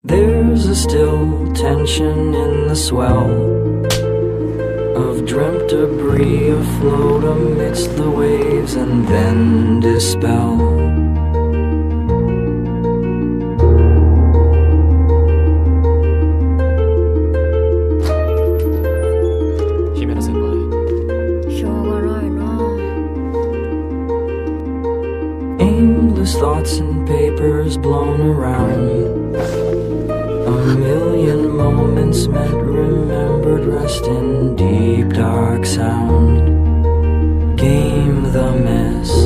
There's a still tension in the swell of dreamt debris afloat amidst the waves and then dispel. Himeno senpai. しょうがないな。 Aimless thoughts and papers blown around. A million moments meant remembered rest in deep dark sound. Game the mist.